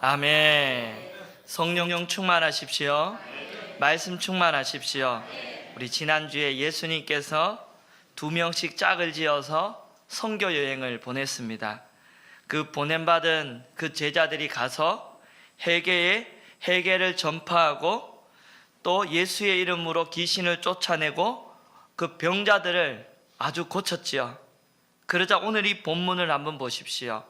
아멘. 성령 충만하십시오. 말씀 충만하십시오. 우리 지난주에 예수님께서 2명씩 짝을 지어서 선교 여행을 보냈습니다. 그 보냄받은 그 제자들이 가서 회개를 전파하고 또 예수의 이름으로 귀신을 쫓아내고 그 병자들을 아주 고쳤지요. 그러자 오늘 이 본문을 한번 보십시오.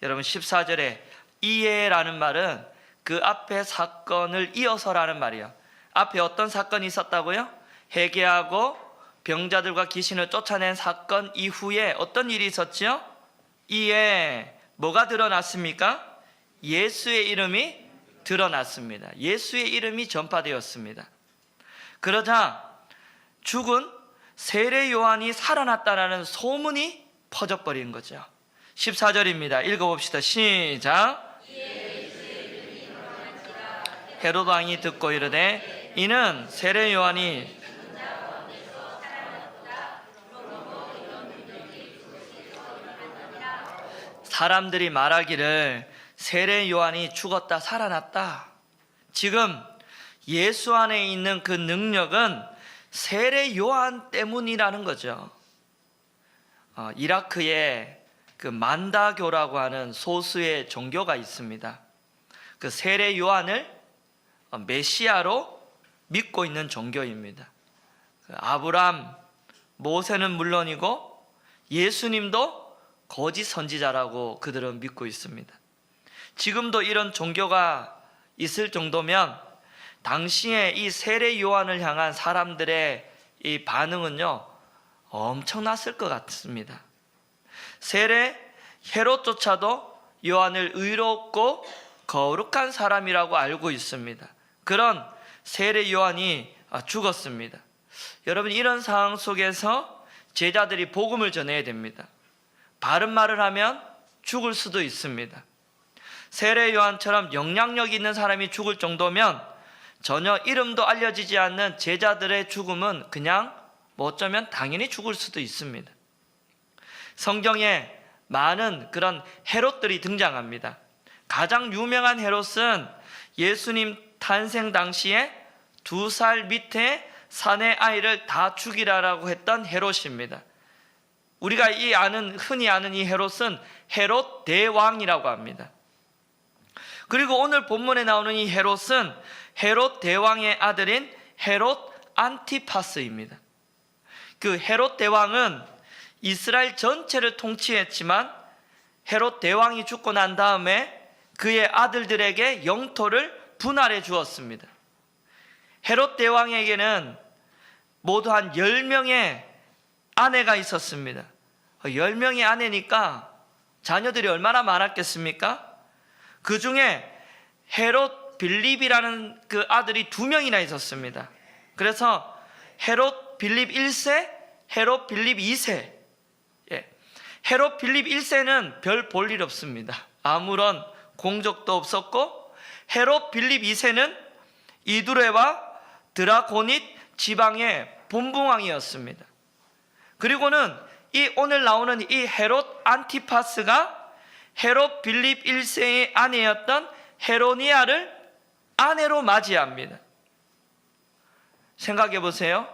여러분 14절에 이에라는 말은 그 앞에 사건을 이어서라는 말이에요. 앞에 어떤 사건이 있었다고요? 회개하고 병자들과 귀신을 쫓아낸 사건 이후에 어떤 일이 있었지요? 이에 뭐가 드러났습니까? 예수의 이름이 드러났습니다. 예수의 이름이 전파되었습니다. 그러자 죽은 세례 요한이 살아났다라는 소문이 퍼져버린 거죠. 14절입니다. 읽어봅시다. 시작. 헤롯 왕이 듣고 이르되 이는 세례 요한이 사람들이 말하기를 세례 요한이 죽었다 살아났다. 지금 예수 안에 있는 그 능력은 세례 요한 때문이라는 거죠. 이라크에 그 만다교라고 하는 소수의 종교가 있습니다. 그 세례 요한을 메시아로 믿고 있는 종교입니다. 아브람, 모세는 물론이고 예수님도 거짓 선지자라고 그들은 믿고 있습니다. 지금도 이런 종교가 있을 정도면 당시에 이 세례 요한을 향한 사람들의 이 반응은요 엄청났을 것 같습니다. 세례 헤롯조차도 요한을 의롭고 거룩한 사람이라고 알고 있습니다. 그런 세례 요한이 죽었습니다. 여러분 이런 상황 속에서 제자들이 복음을 전해야 됩니다. 바른 말을 하면 죽을 수도 있습니다. 세례 요한처럼 영향력 있는 사람이 죽을 정도면 전혀 이름도 알려지지 않는 제자들의 죽음은 그냥 어쩌면 당연히 죽을 수도 있습니다. 성경에 많은 그런 헤롯들이 등장합니다. 가장 유명한 헤롯은 예수님 탄생 당시에 2살 밑에 사내 아이를 다 죽이라라고 했던 헤롯입니다. 우리가 흔히 아는 이 헤롯은 헤롯 대왕이라고 합니다. 그리고 오늘 본문에 나오는 이 헤롯은 헤롯 대왕의 아들인 헤롯 안티파스입니다. 그 헤롯 대왕은 이스라엘 전체를 통치했지만 헤롯 대왕이 죽고 난 다음에 그의 아들들에게 영토를 분할해 주었습니다. 헤롯 대왕에게는 모두 한 10명의 아내가 있었습니다. 10명의 아내니까 자녀들이 얼마나 많았겠습니까? 그 중에 헤롯 빌립이라는 그 아들이 2명이나 있었습니다. 그래서 헤롯 빌립 1세, 헤롯 빌립 2세. 헤롯 빌립 1세는 별 볼 일 없습니다. 아무런 공적도 없었고, 헤롯 빌립 2세는 이두레와 드라고닛 지방의 본붕왕이었습니다. 그리고는 이 오늘 나오는 이 헤롯 안티파스가 헤롯 빌립 1세의 아내였던 헤로니아를 아내로 맞이합니다. 생각해 보세요.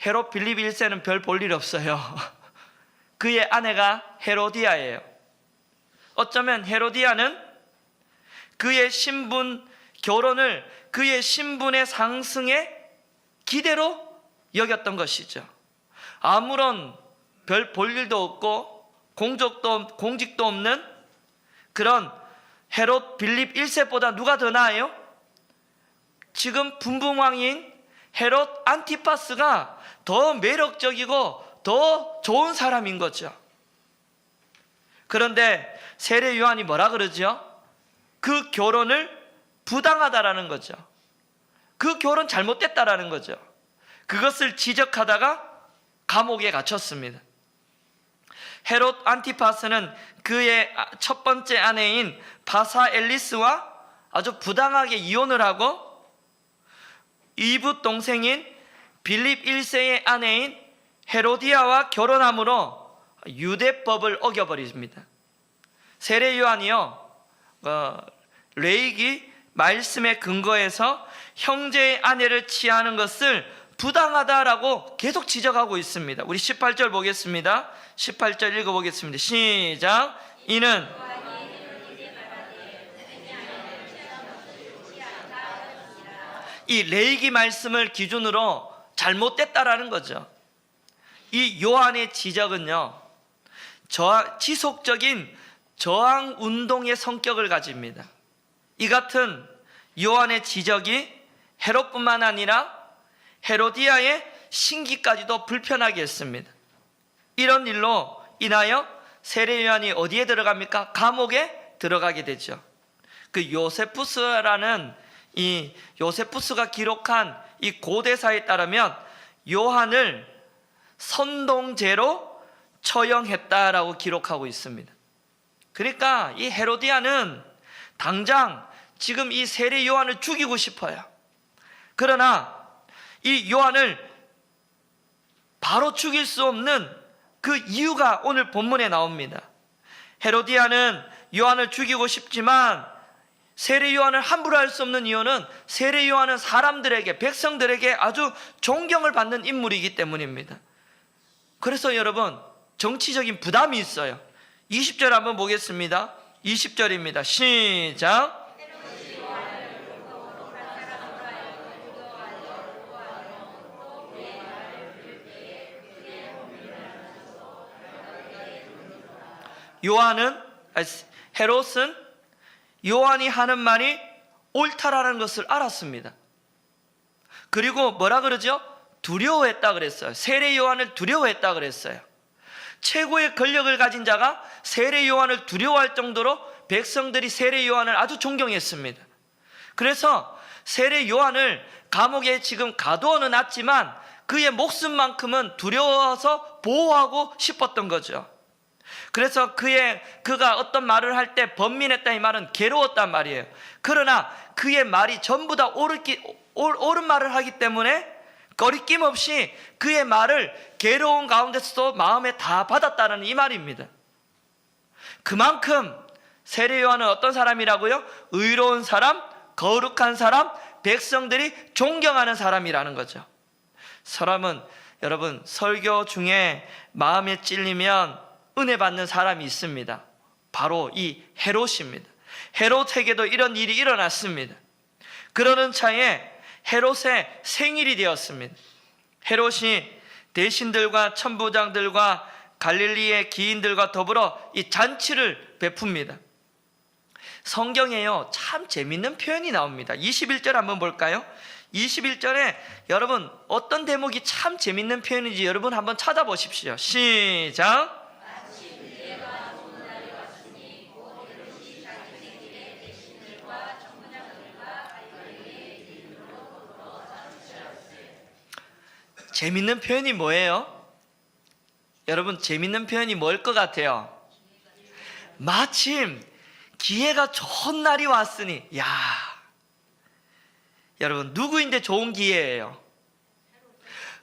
헤롯 빌립 1세는 별 볼 일 없어요. 그의 아내가 헤로디아예요. 어쩌면 헤로디아는 그의 신분, 결혼을 그의 신분의 상승의 기대로 여겼던 것이죠. 아무런 별 볼 일도 없고 공직도 없는 그런 헤롯 빌립 1세보다 누가 더 나아요? 지금 분봉왕인 헤롯 안티파스가 더 매력적이고 더 좋은 사람인 거죠. 그런데 세례 요한이 뭐라 그러죠? 그 결혼을 부당하다라는 거죠. 그 결혼 잘못됐다라는 거죠. 그것을 지적하다가 감옥에 갇혔습니다. 헤롯 안티파스는 그의 첫 번째 아내인 바사 엘리스와 아주 부당하게 이혼을 하고 이붓 동생인 빌립 1세의 아내인 헤로디아와 결혼함으로 유대법을 어겨버립니다. 세례 요한이요 레이기 말씀에 근거해서 형제의 아내를 취하는 것을 부당하다라고 계속 지적하고 있습니다. 우리 18절 보겠습니다. 18절 읽어보겠습니다. 시작. 이는 이 레이기 말씀을 기준으로 잘못됐다라는 거죠. 이 요한의 지적은요, 지속적인 저항 운동의 성격을 가집니다. 이 같은 요한의 지적이 헤롯뿐만 아니라 헤로디아의 신기까지도 불편하게 했습니다. 이런 일로 인하여 세례 요한이 어디에 들어갑니까? 감옥에 들어가게 되죠. 그 요세푸스가 기록한 이 고대사에 따르면 요한을 선동죄로 처형했다라고 기록하고 있습니다. 그러니까 이 헤로디아는 당장 지금 이 세례 요한을 죽이고 싶어요. 그러나 이 요한을 바로 죽일 수 없는 그 이유가 오늘 본문에 나옵니다. 헤로디아는 요한을 죽이고 싶지만 세례 요한을 함부로 할 수 없는 이유는 세례 요한은 사람들에게, 백성들에게 아주 존경을 받는 인물이기 때문입니다. 그래서 여러분, 정치적인 부담이 있어요. 20절 한번 보겠습니다. 20절입니다. 시작. 헤롯은 요한이 하는 말이 옳다라는 것을 알았습니다. 그리고 뭐라 그러죠? 두려워했다 그랬어요. 세례 요한을 두려워했다 그랬어요. 최고의 권력을 가진 자가 세례 요한을 두려워할 정도로 백성들이 세례 요한을 아주 존경했습니다. 그래서 세례 요한을 감옥에 지금 가두어는 놨지만 그의 목숨만큼은 두려워서 보호하고 싶었던 거죠. 그래서 그가 어떤 말을 할 때 번민했다, 이 말은 괴로웠단 말이에요. 그러나 그의 말이 전부 다 옳은 말을 하기 때문에 거리낌 없이 그의 말을 괴로운 가운데서도 마음에 다 받았다는 이 말입니다. 그만큼 세례 요한은 어떤 사람이라고요? 의로운 사람, 거룩한 사람, 백성들이 존경하는 사람이라는 거죠. 사람은 여러분, 설교 중에 마음에 찔리면 은혜 받는 사람이 있습니다. 바로 이 헤롯입니다. 헤롯에게도 이런 일이 일어났습니다. 그러는 차에 헤롯의 생일이 되었습니다. 헤롯이 대신들과 천부장들과 갈릴리의 기인들과 더불어 이 잔치를 베풉니다. 성경에요, 참 재밌는 표현이 나옵니다. 21절 한번 볼까요? 21절에 여러분 어떤 대목이 참 재밌는 표현인지 여러분 한번 찾아보십시오. 시작. 재밌는 표현이 뭐예요? 여러분, 재밌는 표현이 뭘 것 같아요? 마침 기회가 좋은 날이 왔으니, 야, 여러분, 누구인데 좋은 기회예요?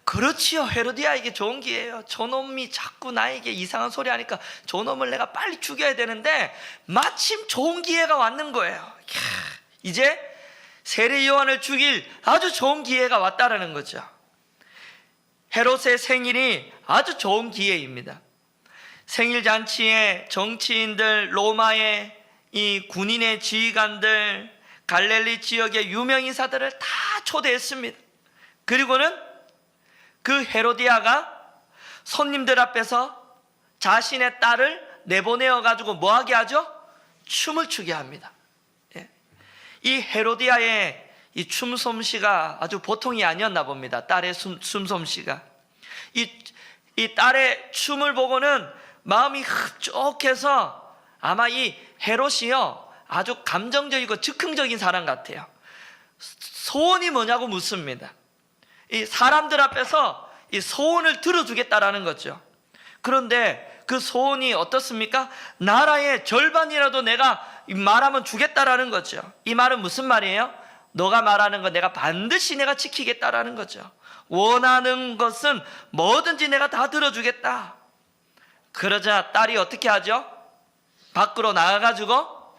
그렇지요, 헤로디아에게 좋은 기회예요. 저놈이 자꾸 나에게 이상한 소리 하니까 저놈을 내가 빨리 죽여야 되는데 마침 좋은 기회가 왔는 거예요. 이야, 이제 세례 요한을 죽일 아주 좋은 기회가 왔다라는 거죠. 헤롯의 생일이 아주 좋은 기회입니다. 생일 잔치에 정치인들, 로마의 이 군인의 지휘관들, 갈릴리 지역의 유명인사들을 다 초대했습니다. 그리고는 그 헤로디아가 손님들 앞에서 자신의 딸을 내보내어 가지고 뭐하게 하죠? 춤을 추게 합니다. 이 헤로디아의 이 춤솜씨가 아주 보통이 아니었나 봅니다. 딸의 춤솜씨가. 이 딸의 춤을 보고는 마음이 흡족해서 아마 이 헤롯이요, 아주 감정적이고 즉흥적인 사람 같아요. 소원이 뭐냐고 묻습니다. 이 사람들 앞에서 이 소원을 들어주겠다라는 거죠. 그런데 그 소원이 어떻습니까? 나라의 절반이라도 내가 말하면 주겠다라는 거죠. 이 말은 무슨 말이에요? 너가 말하는 거 내가 반드시 내가 지키겠다라는 거죠. 원하는 것은 뭐든지 내가 다 들어주겠다. 그러자 딸이 어떻게 하죠? 밖으로 나가가지고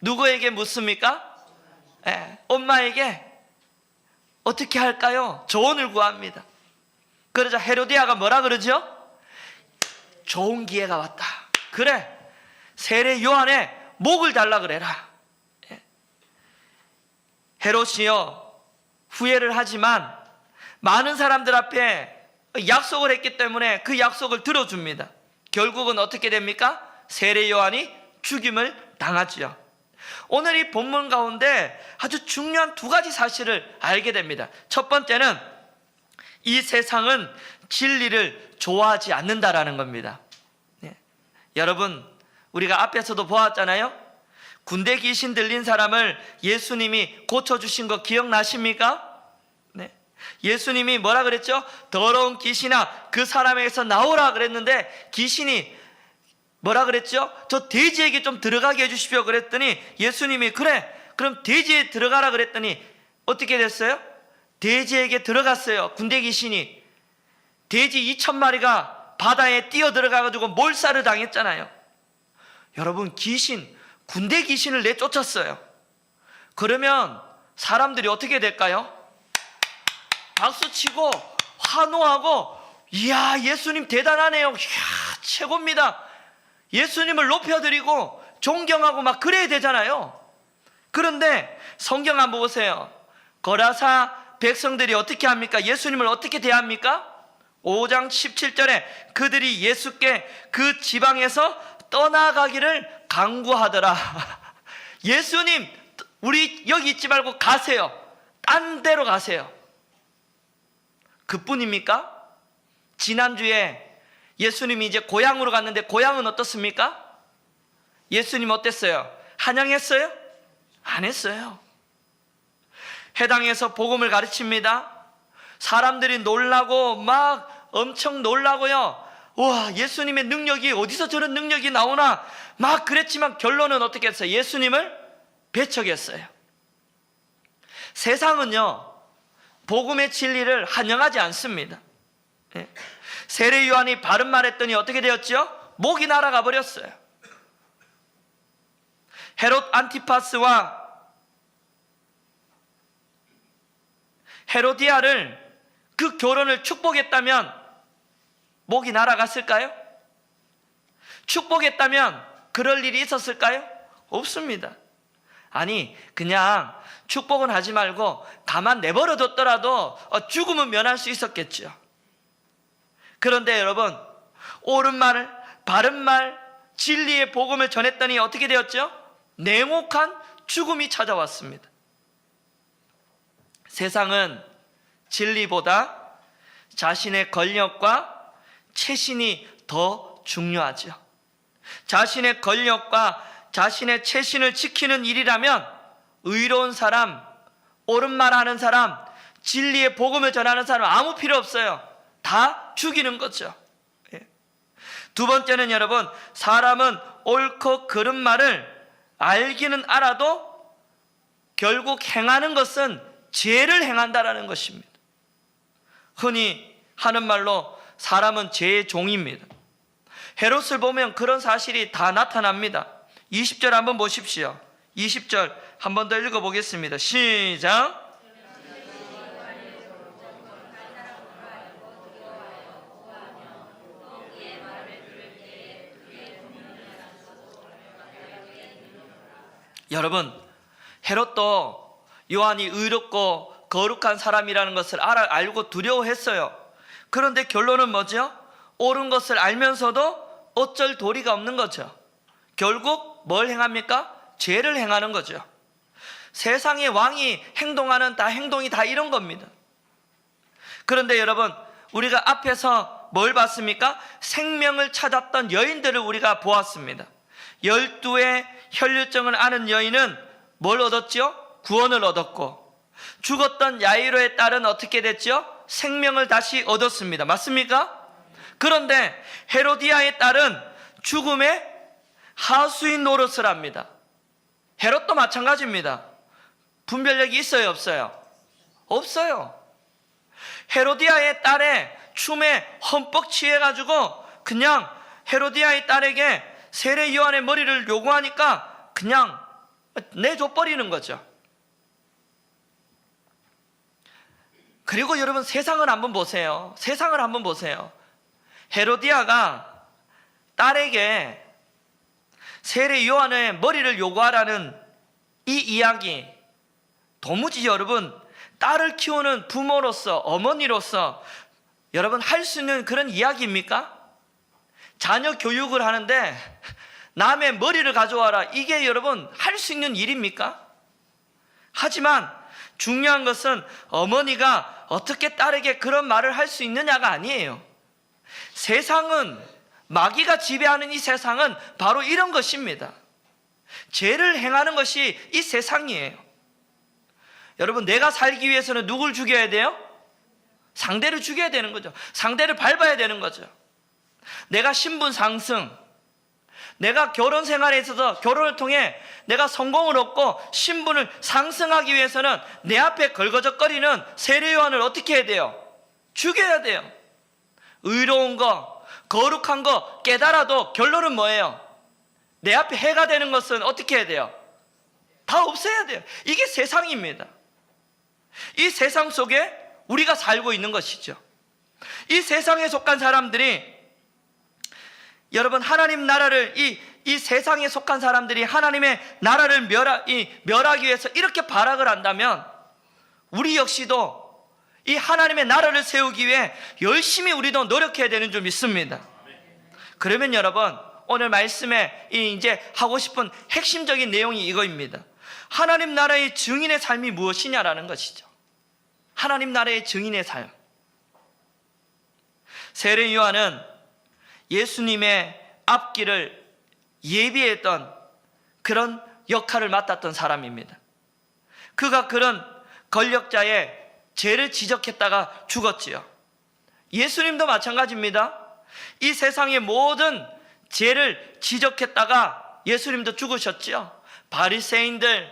누구에게 묻습니까? 엄마에게 어떻게 할까요? 조언을 구합니다. 그러자 헤로디아가 뭐라 그러죠? 좋은 기회가 왔다. 그래, 세례 요한의 목을 달라 그래라. 헤롯이요, 후회를 하지만 많은 사람들 앞에 약속을 했기 때문에 그 약속을 들어줍니다. 결국은 어떻게 됩니까? 세례 요한이 죽임을 당하지요. 오늘 이 본문 가운데 아주 중요한 두 가지 사실을 알게 됩니다. 첫 번째는 이 세상은 진리를 좋아하지 않는다라는 겁니다. 여러분, 우리가 앞에서도 보았잖아요. 군대 귀신 들린 사람을 예수님이 고쳐주신 거 기억나십니까? 예수님이 뭐라 그랬죠? 더러운 귀신아 그 사람에게서 나오라 그랬는데 귀신이 뭐라 그랬죠? 저 돼지에게 좀 들어가게 해주십시오 그랬더니 예수님이 그래 그럼 돼지에 들어가라 그랬더니 어떻게 됐어요? 돼지에게 들어갔어요. 군대 귀신이. 돼지 2,000마리가 바다에 뛰어 들어가가지고 몰살을 당했잖아요. 여러분, 귀신, 군대 귀신을 내쫓았어요. 그러면 사람들이 어떻게 될까요? 박수치고 환호하고 이야 예수님 대단하네요. 이야 최고입니다. 예수님을 높여드리고 존경하고 막 그래야 되잖아요. 그런데 성경 한번 보세요. 거라사 백성들이 어떻게 합니까? 예수님을 어떻게 대합니까? 5장 17절에 그들이 예수께 그 지방에서 떠나가기를 강구하더라. 예수님 우리 여기 있지 말고 가세요. 딴 데로 가세요. 그뿐입니까? 지난주에 예수님이 이제 고향으로 갔는데 고향은 어떻습니까? 예수님 어땠어요? 환영했어요? 안 했어요. 해당에서 복음을 가르칩니다. 사람들이 놀라고 막 엄청 놀라고요. 와 예수님의 능력이 어디서 저런 능력이 나오나 막 그랬지만 결론은 어떻게 했어요? 예수님을 배척했어요. 세상은요 복음의 진리를 환영하지 않습니다. 세례 요한이 바른 말 했더니 어떻게 되었죠? 목이 날아가 버렸어요. 헤롯 안티파스와 헤로디아를 그 결혼을 축복했다면 목이 날아갔을까요? 축복했다면 그럴 일이 있었을까요? 없습니다. 아니 그냥 축복은 하지 말고 가만 내버려 뒀더라도 죽음은 면할 수 있었겠죠. 그런데 여러분 옳은 말을 바른 말 진리의 복음을 전했더니 어떻게 되었죠? 냉혹한 죽음이 찾아왔습니다. 세상은 진리보다 자신의 권력과 체신이 더 중요하죠. 자신의 권력과 자신의 체신을 지키는 일이라면 의로운 사람, 옳은 말 하는 사람, 진리의 복음을 전하는 사람 아무 필요 없어요. 다 죽이는 거죠. 두 번째는 여러분 사람은 옳고 그른 말을 알기는 알아도 결국 행하는 것은 죄를 행한다라는 것입니다. 흔히 하는 말로 사람은 죄의 종입니다. 헤롯을 보면 그런 사실이 다 나타납니다. 20절 한번 보십시오. 20절 한 번 더 읽어보겠습니다. 시작. 여러분 헤롯도 요한이 의롭고 거룩한 사람이라는 것을 알고 두려워했어요. 그런데 결론은 뭐죠? 옳은 것을 알면서도 어쩔 도리가 없는 거죠. 결국 뭘 행합니까? 죄를 행하는 거죠. 세상의 왕이 행동하는 행동이 다 이런 겁니다. 그런데 여러분 우리가 앞에서 뭘 봤습니까? 생명을 찾았던 여인들을 우리가 보았습니다. 12의 혈류증을 앓은 여인은 뭘 얻었죠? 구원을 얻었고 죽었던 야이로의 딸은 어떻게 됐죠? 생명을 다시 얻었습니다. 맞습니까? 그런데 헤로디아의 딸은 죽음의 하수인 노릇을 합니다. 헤롯도 마찬가지입니다. 분별력이 있어요 없어요? 없어요. 헤로디아의 딸의 춤에 흠뻑 취해가지고 그냥 헤로디아의 딸에게 세례 요한의 머리를 요구하니까 그냥 내줘버리는 거죠. 그리고 여러분 세상을 한번 보세요. 세상을 한번 보세요. 헤로디아가 딸에게 세례 요한의 머리를 요구하라는 이 이야기, 도무지 여러분 딸을 키우는 부모로서, 어머니로서 여러분 할 수 있는 그런 이야기입니까? 자녀 교육을 하는데 남의 머리를 가져와라, 이게 여러분 할 수 있는 일입니까? 하지만 중요한 것은 어머니가 어떻게 딸에게 그런 말을 할 수 있느냐가 아니에요. 세상은, 마귀가 지배하는 이 세상은 바로 이런 것입니다. 죄를 행하는 것이 이 세상이에요. 여러분, 내가 살기 위해서는 누굴 죽여야 돼요? 상대를 죽여야 되는 거죠. 상대를 밟아야 되는 거죠. 내가 신분 상승, 내가 결혼 생활에 있어서 결혼을 통해 내가 성공을 얻고 신분을 상승하기 위해서는 내 앞에 걸거적거리는 세례 요한을 어떻게 해야 돼요? 죽여야 돼요. 의로운 거, 거룩한 거 깨달아도 결론은 뭐예요? 내 앞에 해가 되는 것은 어떻게 해야 돼요? 다 없애야 돼요. 이게 세상입니다. 이 세상 속에 우리가 살고 있는 것이죠. 이 세상에 속한 사람들이, 여러분 하나님 나라를, 이 세상에 속한 사람들이 하나님의 나라를 멸하기 위해서 이렇게 발악을 한다면 우리 역시도 이 하나님의 나라를 세우기 위해 열심히 우리도 노력해야 되는 줄 믿습니다. 그러면 여러분 오늘 말씀에 이제 하고 싶은 핵심적인 내용이 이거입니다. 하나님 나라의 증인의 삶이 무엇이냐라는 것이죠. 하나님 나라의 증인의 삶. 세례 요한은 예수님의 앞길을 예비했던 그런 역할을 맡았던 사람입니다. 그가 그런 권력자의 죄를 지적했다가 죽었지요. 예수님도 마찬가지입니다. 이 세상의 모든 죄를 지적했다가 예수님도 죽으셨지요. 바리새인들,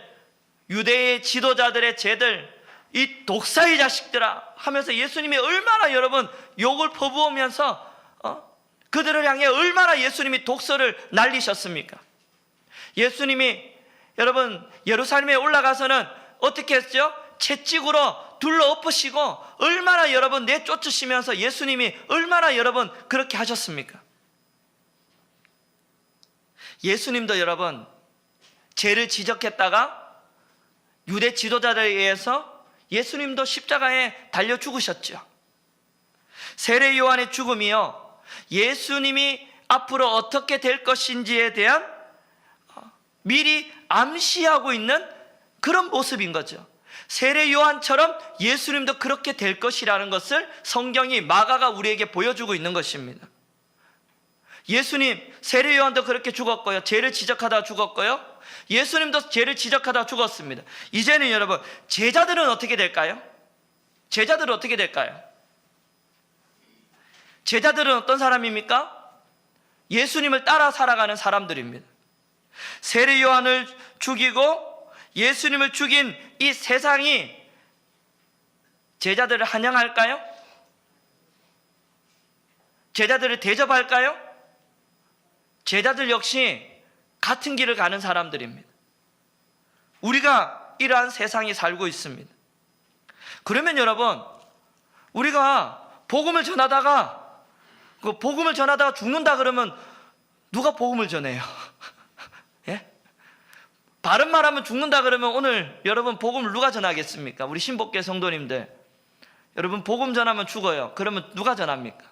유대의 지도자들의 죄들, 이 독사의 자식들아 하면서 예수님이 얼마나 여러분 욕을 퍼부으면서 그들을 향해 얼마나 예수님이 독서를 날리셨습니까? 예수님이 여러분 예루살렘에 올라가서는 어떻게 했죠? 채찍으로 둘러 엎으시고 얼마나 여러분 내쫓으시면서 예수님이 얼마나 여러분 그렇게 하셨습니까? 예수님도 여러분 죄를 지적했다가 유대 지도자들에 의해서 예수님도 십자가에 달려 죽으셨죠. 세례 요한의 죽음이요, 예수님이 앞으로 어떻게 될 것인지에 대한 미리 암시하고 있는 그런 모습인 거죠. 세례 요한처럼 예수님도 그렇게 될 것이라는 것을 성경이, 마가가 우리에게 보여주고 있는 것입니다. 예수님, 세례 요한도 그렇게 죽었고요, 죄를 지적하다가 죽었고요, 예수님도 죄를 지적하다가 죽었습니다. 이제는 여러분 제자들은 어떻게 될까요? 제자들은 어떻게 될까요? 제자들은 어떤 사람입니까? 예수님을 따라 살아가는 사람들입니다. 세례 요한을 죽이고 예수님을 죽인 이 세상이 제자들을 환영할까요? 제자들을 대접할까요? 제자들 역시 같은 길을 가는 사람들입니다. 우리가 이러한 세상에 살고 있습니다. 그러면 여러분, 우리가 복음을 전하다가 죽는다 그러면 누가 복음을 전해요? 예? 바른 말하면 죽는다 그러면 오늘 여러분 복음을 누가 전하겠습니까? 우리 신복계 성도님들, 여러분 복음 전하면 죽어요. 그러면 누가 전합니까?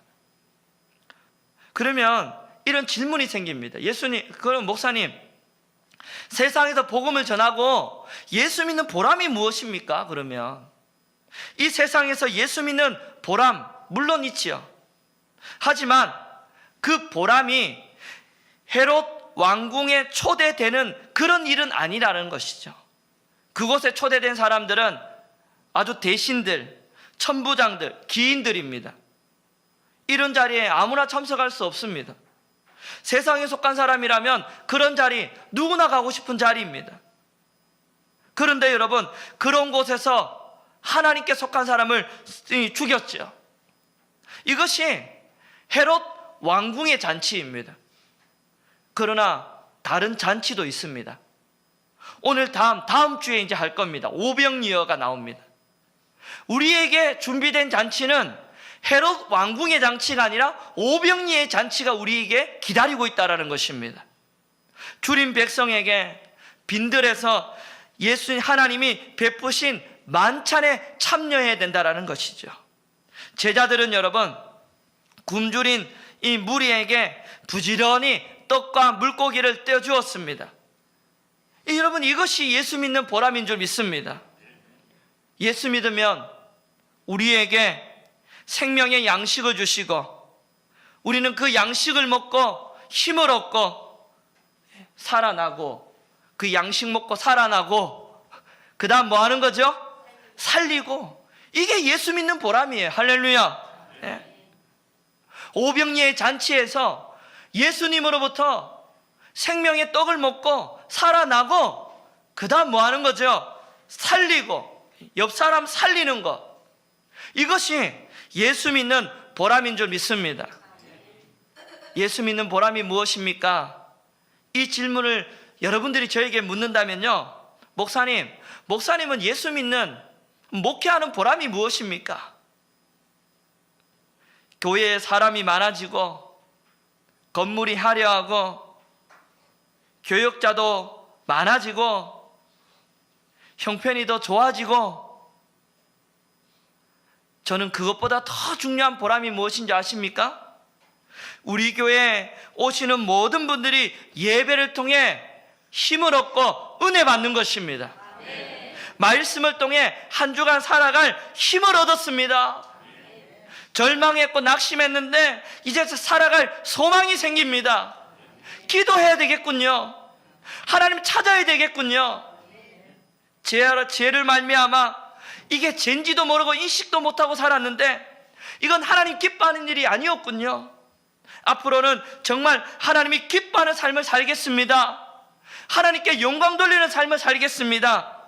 그러면 이런 질문이 생깁니다. 그럼 목사님, 세상에서 복음을 전하고 예수 믿는 보람이 무엇입니까? 그러면 이 세상에서 예수 믿는 보람 물론 있지요. 하지만 그 보람이 헤롯 왕궁에 초대되는 그런 일은 아니라는 것이죠. 그곳에 초대된 사람들은 아주 대신들, 천부장들, 기인들입니다. 이런 자리에 아무나 참석할 수 없습니다. 세상에 속한 사람이라면 그런 자리, 누구나 가고 싶은 자리입니다. 그런데 여러분, 그런 곳에서 하나님께 속한 사람을 죽였죠. 이것이 헤롯 왕궁의 잔치입니다. 그러나 다른 잔치도 있습니다. 오늘 다음 주에 이제 할 겁니다. 오병이어가 나옵니다. 우리에게 준비된 잔치는 헤롯 왕궁의 잔치가 아니라 오병이어의 잔치가 우리에게 기다리고 있다는 것입니다. 줄인 백성에게 빈들에서 예수님 하나님이 베푸신 만찬에 참여해야 된다는 것이죠. 제자들은 여러분 굶주린 이 무리에게 부지런히 떡과 물고기를 떼어주었습니다. 여러분 이것이 예수 믿는 보람인 줄 믿습니다. 예수 믿으면 우리에게 생명의 양식을 주시고 우리는 그 양식을 먹고 힘을 얻고 살아나고 그 양식 먹고 살아나고 그 다음 뭐 하는 거죠? 살리고. 이게 예수 믿는 보람이에요. 할렐루야. 네. 오병이어의 잔치에서 예수님으로부터 생명의 떡을 먹고 살아나고 그 다음 뭐 하는 거죠? 살리고 옆 사람 살리는 것. 이것이 예수 믿는 보람인 줄 믿습니다. 예수 믿는 보람이 무엇입니까? 이 질문을 여러분들이 저에게 묻는다면요, 목사님은 예수 믿는 목회하는 보람이 무엇입니까? 교회에 사람이 많아지고 건물이 화려하고 교역자도 많아지고 형편이 더 좋아지고, 저는 그것보다 더 중요한 보람이 무엇인지 아십니까? 우리 교회에 오시는 모든 분들이 예배를 통해 힘을 얻고 은혜 받는 것입니다. 말씀을 통해 한 주간 살아갈 힘을 얻었습니다. 절망했고 낙심했는데 이제 살아갈 소망이 생깁니다. 기도해야 되겠군요. 하나님 찾아야 되겠군요. 죄를 말미암아 이게 죄인지도 모르고 인식도 못하고 살았는데 이건 하나님 기뻐하는 일이 아니었군요. 앞으로는 정말 하나님이 기뻐하는 삶을 살겠습니다. 하나님께 영광 돌리는 삶을 살겠습니다.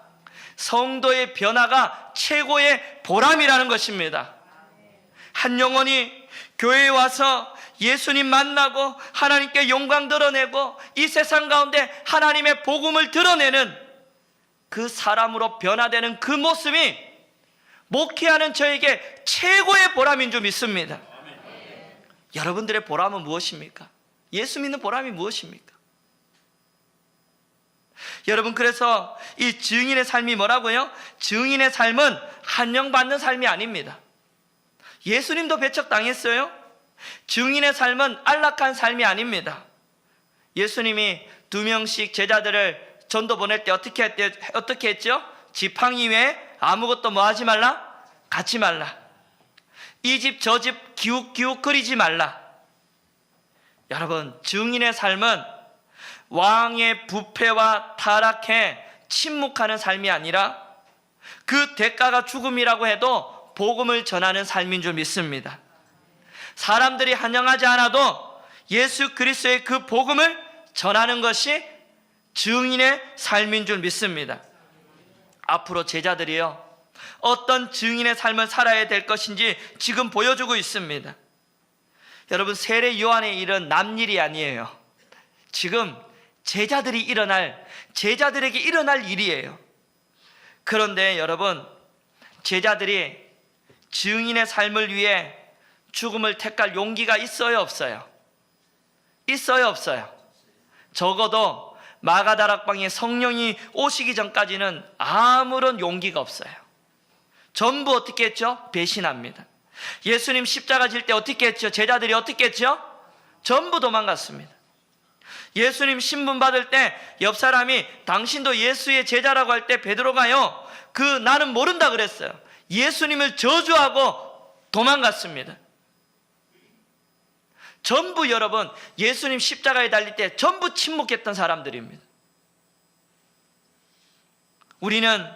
성도의 변화가 최고의 보람이라는 것입니다. 한 영혼이 교회에 와서 예수님 만나고 하나님께 영광 드러내고 이 세상 가운데 하나님의 복음을 드러내는 그 사람으로 변화되는 그 모습이 목회하는 저에게 최고의 보람인 줄 믿습니다. 여러분들의 보람은 무엇입니까? 예수 믿는 보람이 무엇입니까? 여러분, 그래서 이 증인의 삶이 뭐라고요? 증인의 삶은 한영받는 삶이 아닙니다. 예수님도 배척당했어요. 증인의 삶은 안락한 삶이 아닙니다. 예수님이 2명씩 제자들을 전도 보낼 때 어떻게 했죠? 지팡이 외에 아무것도 뭐 하지 말라? 갖지 말라. 이 집 저 집 기웃기웃거리지 말라. 여러분, 증인의 삶은 왕의 부패와 타락에 침묵하는 삶이 아니라 그 대가가 죽음이라고 해도 복음을 전하는 삶인 줄 믿습니다. 사람들이 환영하지 않아도 예수 그리스도의 그 복음을 전하는 것이 증인의 삶인 줄 믿습니다. 앞으로 제자들이요, 어떤 증인의 삶을 살아야 될 것인지 지금 보여주고 있습니다. 여러분, 세례 요한의 일은 남일이 아니에요. 지금 제자들에게 일어날 일이에요. 그런데 여러분, 제자들이 증인의 삶을 위해 죽음을 택할 용기가 있어요, 없어요? 있어요, 없어요? 적어도 마가다락방에 성령이 오시기 전까지는 아무런 용기가 없어요. 전부 어떻게 했죠? 배신합니다. 예수님 십자가 질 때 어떻게 했죠? 제자들이 어떻게 했죠? 전부 도망갔습니다. 예수님 신분 받을 때 옆 사람이 당신도 예수의 제자라고 할 때 베드로가요, 나는 모른다 그랬어요. 예수님을 저주하고 도망갔습니다. 전부 여러분, 예수님 십자가에 달릴 때 전부 침묵했던 사람들입니다. 우리는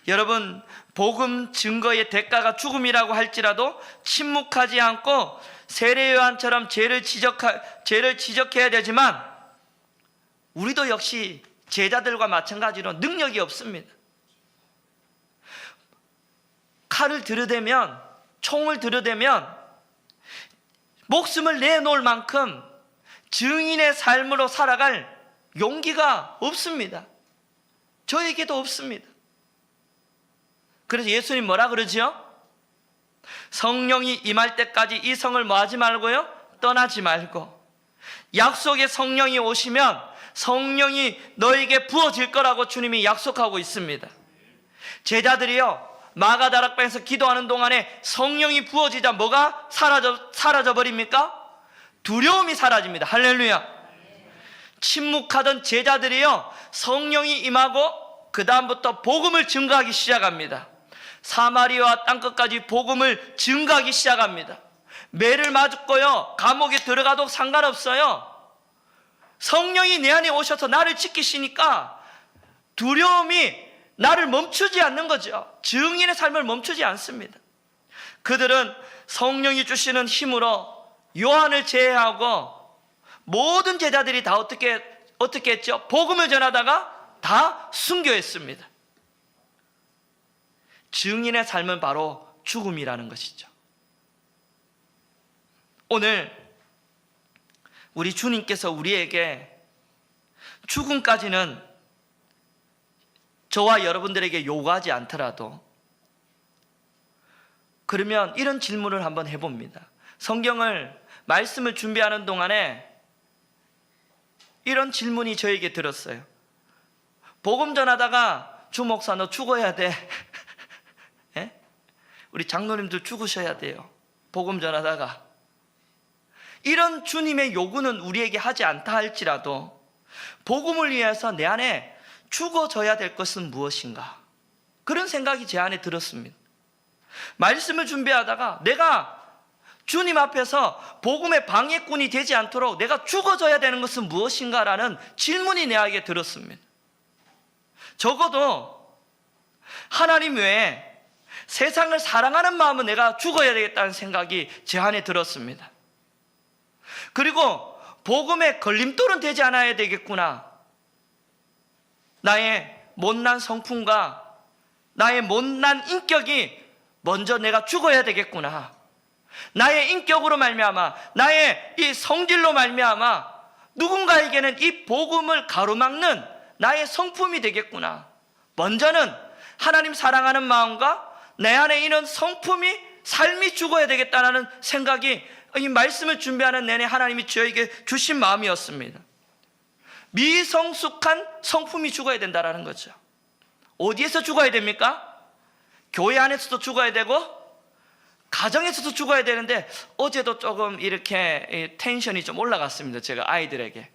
여러분, 복음 증거의 대가가 죽음이라고 할지라도 침묵하지 않고 세례 요한처럼 죄를 지적해야 되지만, 우리도 역시 제자들과 마찬가지로 능력이 없습니다. 칼을 들이대면, 총을 들이대면 목숨을 내놓을 만큼 증인의 삶으로 살아갈 용기가 없습니다. 저에게도 없습니다. 그래서 예수님 뭐라 그러지요? 성령이 임할 때까지 이 성을 뭐 하지 말고요? 떠나지 말고. 약속의 성령이 오시면 성령이 너에게 부어질 거라고 주님이 약속하고 있습니다. 제자들이요, 마가다락방에서 기도하는 동안에 성령이 부어지자 뭐가 사라져 버립니까? 두려움이 사라집니다. 할렐루야. 침묵하던 제자들이요, 성령이 임하고 그 다음부터 복음을 증거하기 시작합니다. 사마리아 땅끝까지 복음을 증거하기 시작합니다. 매를 맞고요, 감옥에 들어가도 상관없어요. 성령이 내 안에 오셔서 나를 지키시니까 두려움이 나를 멈추지 않는 거죠. 증인의 삶을 멈추지 않습니다. 그들은 성령이 주시는 힘으로 요한을 제외하고 모든 제자들이 다 어떻게 했죠? 복음을 전하다가 다 순교했습니다. 증인의 삶은 바로 죽음이라는 것이죠. 오늘 우리 주님께서 우리에게 죽음까지는 저와 여러분들에게 요구하지 않더라도, 그러면 이런 질문을 한번 해봅니다. 성경을 말씀을 준비하는 동안에 이런 질문이 저에게 들었어요. 복음 전하다가 주 목사 너 죽어야 돼. 예? 우리 장로님들 죽으셔야 돼요. 복음 전하다가. 이런 주님의 요구는 우리에게 하지 않다 할지라도 복음을 위해서 내 안에 죽어져야 될 것은 무엇인가? 그런 생각이 제 안에 들었습니다. 말씀을 준비하다가 내가 주님 앞에서 복음의 방해꾼이 되지 않도록 내가 죽어져야 되는 것은 무엇인가라는 질문이 내 안에 들었습니다. 적어도 하나님 외에 세상을 사랑하는 마음은 내가 죽어야 되겠다는 생각이 제 안에 들었습니다. 그리고 복음의 걸림돌은 되지 않아야 되겠구나. 나의 못난 성품과 나의 못난 인격이 먼저 내가 죽어야 되겠구나. 나의 인격으로 말미암아, 나의 이 성질로 말미암아 누군가에게는 이 복음을 가로막는 나의 성품이 되겠구나. 먼저는 하나님 사랑하는 마음과 내 안에 있는 성품이, 삶이 죽어야 되겠다는 생각이 이 말씀을 준비하는 내내 하나님이 저에게 주신 마음이었습니다. 미성숙한 성품이 죽어야 된다는 거죠. 어디에서 죽어야 됩니까? 교회 안에서도 죽어야 되고 가정에서도 죽어야 되는데, 어제도 조금 이렇게 텐션이 좀 올라갔습니다. 제가 아이들에게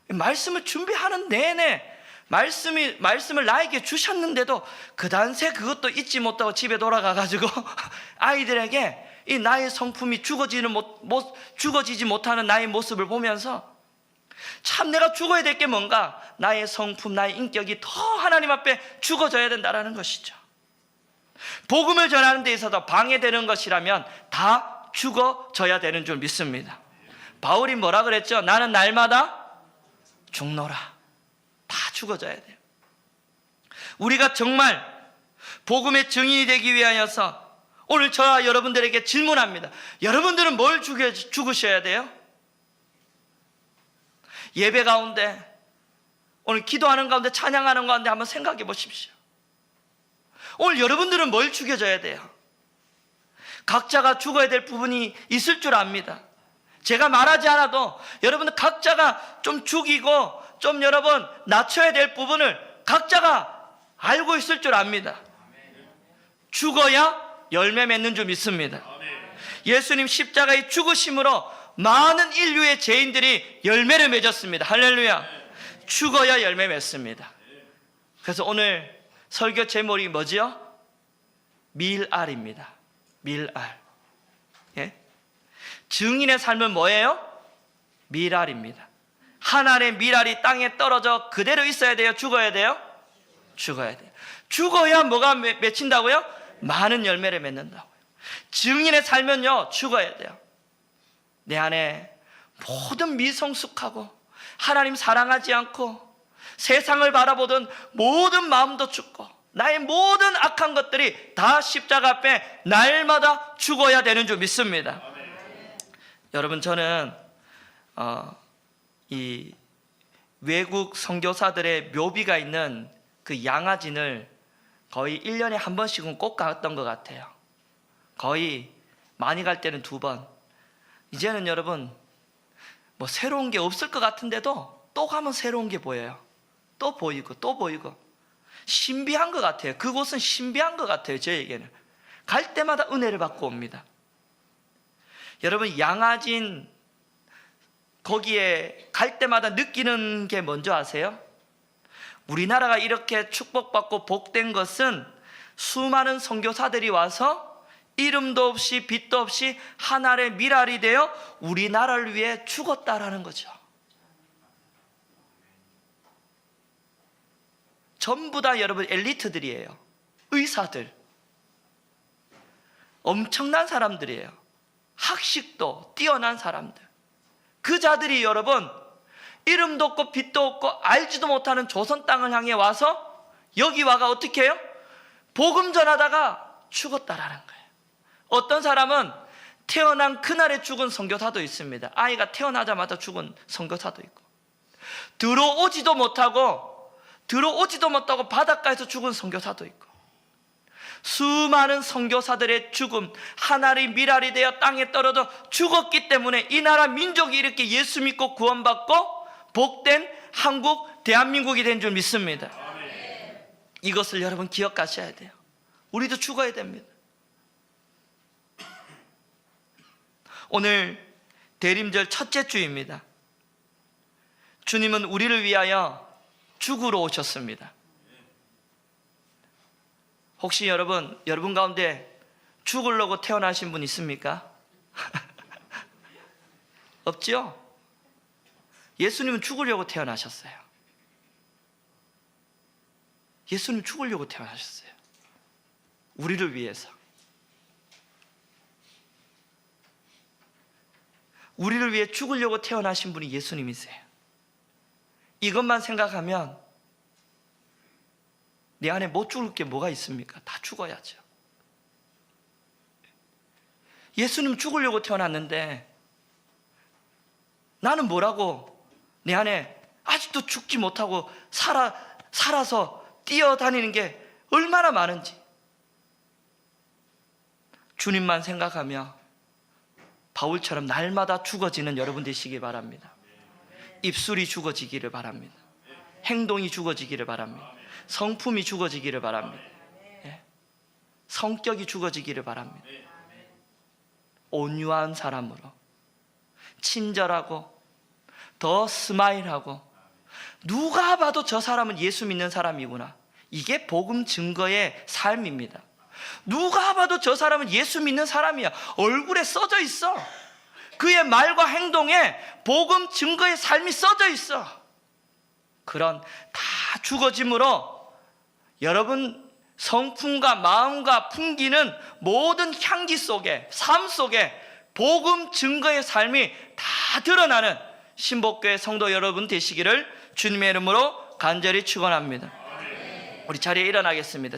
말씀을 준비하는 내내 말씀을 나에게 주셨는데도 그단세 그것도 잊지 못하고 집에 돌아가가지고 아이들에게 이 나의 성품이 죽어지지 못하는 나의 모습을 보면서 참 내가 죽어야 될 게 뭔가, 나의 성품, 나의 인격이 더 하나님 앞에 죽어져야 된다는 것이죠. 복음을 전하는 데 있어서 방해되는 것이라면 다 죽어져야 되는 줄 믿습니다. 바울이 뭐라 그랬죠? 나는 날마다 죽노라. 다 죽어져야 돼요. 우리가 정말 복음의 증인이 되기 위하여서 오늘 저와 여러분들에게 질문합니다. 여러분들은 뭘 죽으셔야 돼요? 예배 가운데, 오늘 기도하는 가운데, 찬양하는 가운데 한번 생각해 보십시오. 오늘 여러분들은 뭘 죽여줘야 돼요? 각자가 죽어야 될 부분이 있을 줄 압니다. 제가 말하지 않아도 여러분들 각자가 좀 죽이고 좀 여러분 낮춰야 될 부분을 각자가 알고 있을 줄 압니다. 죽어야 열매 맺는 줄 믿습니다. 예수님 십자가의 죽으심으로 많은 인류의 죄인들이 열매를 맺었습니다. 할렐루야. 죽어야 열매 맺습니다. 그래서 오늘 설교 제목이 뭐지요? 밀알입니다. 밀알. 예? 증인의 삶은 뭐예요? 밀알입니다. 하나님의 밀알이 땅에 떨어져 그대로 있어야 돼요? 죽어야 돼요? 죽어야 돼요. 죽어야 뭐가 맺힌다고요? 많은 열매를 맺는다고요. 증인의 삶은요, 죽어야 돼요. 내 안에 모든 미성숙하고 하나님 사랑하지 않고 세상을 바라보던 모든 마음도 죽고 나의 모든 악한 것들이 다 십자가 앞에 날마다 죽어야 되는 줄 믿습니다. 여러분, 저는 이 외국 선교사들의 묘비가 있는 그 양화진을 거의 1년에 한 번씩은 꼭 갔던 것 같아요. 거의 많이 갈 때는 2번. 이제는 여러분 뭐 새로운 게 없을 것 같은데도 또 가면 새로운 게 보여요. 또 보이고 또 보이고 신비한 것 같아요. 그곳은 신비한 것 같아요. 저에게는 갈 때마다 은혜를 받고 옵니다. 여러분 양화진 거기에 갈 때마다 느끼는 게 뭔지 아세요? 우리나라가 이렇게 축복받고 복된 것은 수많은 선교사들이 와서 이름도 없이 빛도 없이 하늘의 미랄이 되어 우리나라를 위해 죽었다라는 거죠. 전부 다 여러분 엘리트들이에요. 의사들, 엄청난 사람들이에요. 학식도 뛰어난 사람들. 그 자들이 여러분 이름도 없고 빛도 없고 알지도 못하는 조선 땅을 향해 와서 여기 와가 어떻게 해요? 복음 전하다가 죽었다라는 거예요. 어떤 사람은 태어난 그날에 죽은 선교사도 있습니다. 아이가 태어나자마자 죽은 선교사도 있고, 들어오지도 못하고 바닷가에서 죽은 선교사도 있고, 수많은 선교사들의 죽음, 하늘의 미랄이 되어 땅에 떨어져 죽었기 때문에 이 나라 민족이 이렇게 예수 믿고 구원받고 복된 한국, 대한민국이 된 줄 믿습니다. 이것을 여러분 기억하셔야 돼요. 우리도 죽어야 됩니다. 오늘 대림절 첫째 주입니다. 주님은 우리를 위하여 죽으러 오셨습니다. 혹시 여러분 가운데 죽으려고 태어나신 분 있습니까? 없죠? 예수님은 죽으려고 태어나셨어요. 예수님 죽으려고 태어나셨어요. 우리를 위해서. 우리를 위해 죽으려고 태어나신 분이 예수님이세요. 이것만 생각하면 내 안에 못 죽을 게 뭐가 있습니까? 다 죽어야죠. 예수님 죽으려고 태어났는데 나는 뭐라고 내 안에 아직도 죽지 못하고 살아서 뛰어다니는 게 얼마나 많은지 주님만 생각하며 바울처럼 날마다 죽어지는 여러분 되시길 바랍니다. 입술이 죽어지기를 바랍니다. 행동이 죽어지기를 바랍니다. 성품이 죽어지기를 바랍니다. 성격이 죽어지기를 바랍니다. 온유한 사람으로, 친절하고 더 스마일하고, 누가 봐도 저 사람은 예수 믿는 사람이구나, 이게 복음 증거의 삶입니다. 누가 봐도 저 사람은 예수 믿는 사람이야. 얼굴에 써져 있어. 그의 말과 행동에 복음 증거의 삶이 써져 있어. 그런 다 죽어짐으로 여러분 성품과 마음과 풍기는 모든 향기 속에, 삶 속에 복음 증거의 삶이 다 드러나는 신복교회 성도 여러분 되시기를 주님의 이름으로 간절히 축원합니다. 우리 자리에 일어나겠습니다.